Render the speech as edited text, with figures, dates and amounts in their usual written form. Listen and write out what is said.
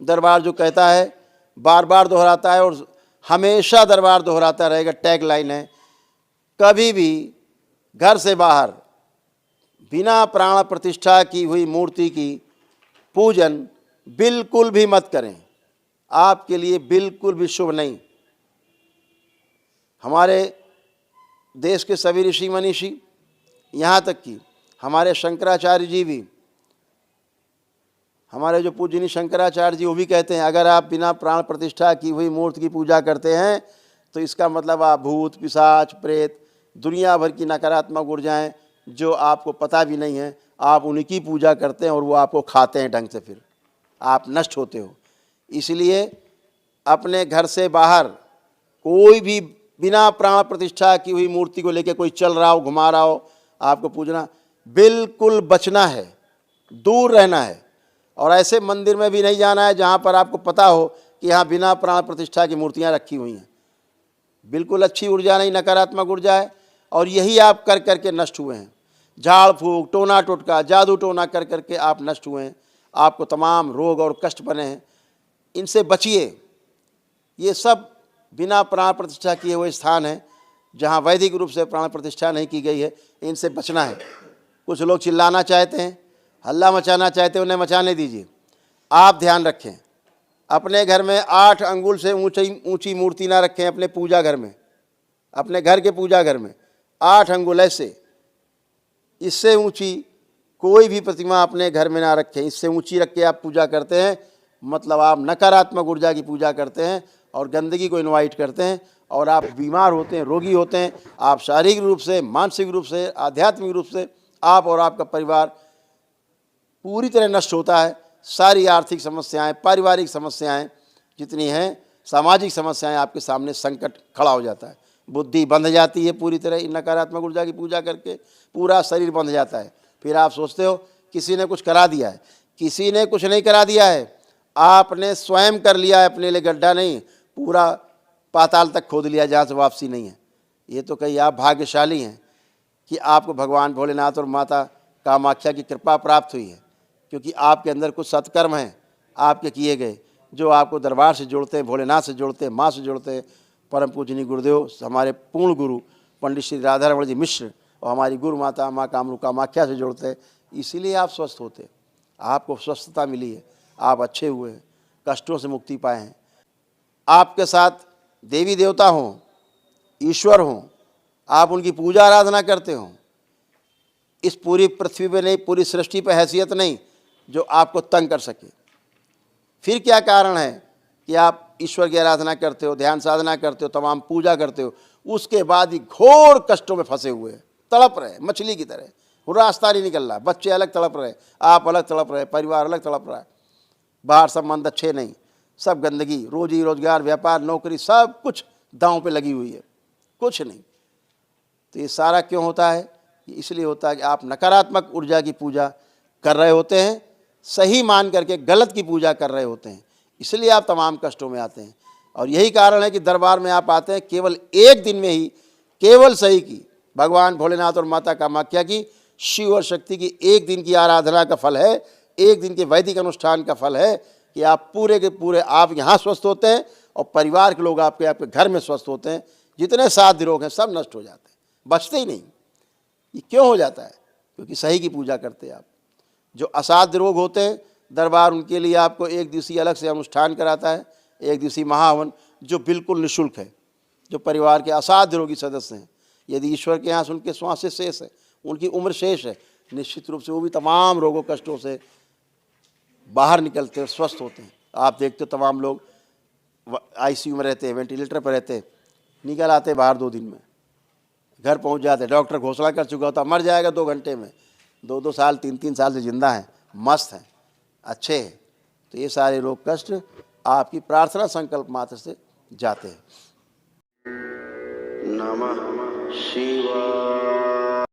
दरबार जो कहता है, बार बार दोहराता है और हमेशा दरबार दोहराता रहेगा, टैग लाइन है, कभी भी घर से बाहर बिना प्राण प्रतिष्ठा की हुई मूर्ति की पूजन बिल्कुल भी मत करें, आपके लिए बिल्कुल भी शुभ नहीं। हमारे देश के सभी ऋषि मनीषी, यहाँ तक कि हमारे शंकराचार्य जी भी, हमारे जो पूजनीय शंकराचार्य जी, वो भी कहते हैं अगर आप बिना प्राण प्रतिष्ठा की हुई मूर्ति की पूजा करते हैं तो इसका मतलब आप भूत पिशाच प्रेत दुनिया भर की नकारात्मक ऊर्जाएं जो आपको पता भी नहीं है, आप उनकी पूजा करते हैं और वो आपको खाते हैं ढंग से, फिर आप नष्ट होते हो। इसलिए अपने घर से बाहर कोई भी बिना प्राण प्रतिष्ठा की हुई मूर्ति को लेकर कोई चल रहा हो, घुमा रहा हो, आपको पूजना बिल्कुल बचना है, दूर रहना है। और ऐसे मंदिर में भी नहीं जाना है जहाँ पर आपको पता हो कि यहाँ बिना प्राण प्रतिष्ठा की मूर्तियाँ रखी हुई हैं। बिल्कुल अच्छी ऊर्जा नहीं, नकारात्मक ऊर्जा है, और यही आप कर करके नष्ट हुए हैं। झाड़ फूक, टोना टोटका, जादू टोना कर करके आप नष्ट हुए हैं, आपको तमाम रोग और कष्ट बने हैं। इनसे बचिए। ये सब बिना प्राण प्रतिष्ठा किए हुए स्थान हैं जहाँ वैदिक रूप से प्राण प्रतिष्ठा नहीं की गई है, इनसे बचना है। कुछ लोग चिल्लाना चाहते हैं, हल्ला मचाना चाहते हैं, उन्हें मचाने दीजिए। आप ध्यान रखें, अपने घर में 8 अंगुल से ऊंची मूर्ति ना रखें। अपने पूजा घर में, अपने घर के पूजा घर में 8 अंगुल ऐसे, इससे ऊंची कोई भी प्रतिमा अपने घर में ना रखें। इससे ऊंची रख के आप पूजा करते हैं, मतलब आप नकारात्मक ऊर्जा की पूजा करते हैं और गंदगी को इनवाइट करते हैं, और आप बीमार होते हैं, रोगी होते हैं। आप शारीरिक रूप से, मानसिक रूप से, आध्यात्मिक रूप से आप और आपका परिवार पूरी तरह नष्ट होता है। सारी आर्थिक समस्याएं, पारिवारिक समस्याएं जितनी हैं, सामाजिक समस्याएं, आपके सामने संकट खड़ा हो जाता है। बुद्धि बंध जाती है पूरी तरह, इन नकारात्मक ऊर्जा की पूजा करके पूरा शरीर बंध जाता है। फिर आप सोचते हो किसी ने कुछ करा दिया है। किसी ने कुछ नहीं करा दिया है, आपने स्वयं कर लिया है। अपने लिए गड्ढा नहीं, पूरा पाताल तक खोद लिया जहाँ से वापसी नहीं है। ये तो कहीं आप भाग्यशाली हैं कि आपको भगवान भोलेनाथ और माता कामाख्या की कृपा प्राप्त हुई है, क्योंकि आपके अंदर कुछ सत्कर्म हैं आपके किए गए, जो आपको दरबार से जोड़ते हैं, भोलेनाथ से जोड़ते हैं, माँ से जोड़ते हैं। परम पूजनीय गुरुदेव, हमारे पूर्ण गुरु पंडित श्री राधा रमण जी मिश्र और हमारी गुरु माता माँ कामरू कामाख्या से जोड़ते हैं। इसीलिए आप स्वस्थ होते हैं, आपको स्वस्थता मिली है, आप अच्छे हुए हैं, कष्टों से मुक्ति पाए हैं। आपके साथ देवी देवता हों, ईश्वर हों, आप उनकी पूजा आराधना करते हों, इस पूरी पृथ्वी पे नहीं, पूरी सृष्टि पे हैसियत नहीं जो आपको तंग कर सके। फिर क्या कारण है कि आप ईश्वर की आराधना करते हो, ध्यान साधना करते हो, तमाम पूजा करते हो, उसके बाद ही घोर कष्टों में फंसे हुए हैं, तड़प रहे मछली की तरह, वो रास्ता नहीं निकल रहा। बच्चे अलग तड़प रहे, आप अलग तड़प रहे, परिवार अलग तड़प रहा है, बाहर संबंध अच्छे नहीं, सब गंदगी, रोजी रोजगार, व्यापार, नौकरी, सब कुछ दांव पे लगी हुई है, कुछ नहीं। तो ये सारा क्यों होता है? इसलिए होता है कि आप नकारात्मक ऊर्जा की पूजा कर रहे होते हैं, सही मान करके गलत की पूजा कर रहे होते हैं, इसलिए आप तमाम कष्टों में आते हैं। और यही कारण है कि दरबार में आप आते हैं केवल एक दिन में ही, केवल सही की भगवान भोलेनाथ और माता कामाख्या की, शिव और शक्ति की एक दिन की आराधना का फल है, एक दिन के वैदिक अनुष्ठान का फल है कि आप पूरे के पूरे आप यहाँ स्वस्थ होते हैं और परिवार के लोग आपके घर में स्वस्थ होते हैं। जितने साध्य रोग हैं सब नष्ट हो जाते हैं, बचते ही नहीं। ये क्यों हो जाता है? क्योंकि सही की पूजा करते हैं आप। जो असाध्य रोग होते हैं, दरबार उनके लिए आपको एक दिवसीय अलग से अनुष्ठान कराता है, एक दिवसीय महाहवन जो बिल्कुल निःशुल्क है। जो परिवार के असाध्य रोगी सदस्य हैं, यदि ईश्वर के यहाँ से उनके श्वास से शेष है, उनकी उम्र शेष है, निश्चित रूप से वो भी तमाम रोगों कष्टों से बाहर निकलते हैं, स्वस्थ होते हैं। आप देखते हो तमाम लोग आईसीयू में रहते हैं, वेंटिलेटर पर रहते हैं, निकल आते हैं बाहर 2 दिन में, घर पहुंच जाते हैं। डॉक्टर घोषणा कर चुका होता मर जाएगा 2 घंटे में, 2-2 साल 3-3 साल से जिंदा हैं, मस्त हैं, अच्छे हैं। तो ये सारे रोग कष्ट आपकी प्रार्थना संकल्प मात्र से जाते हैं। नमः शिवाय।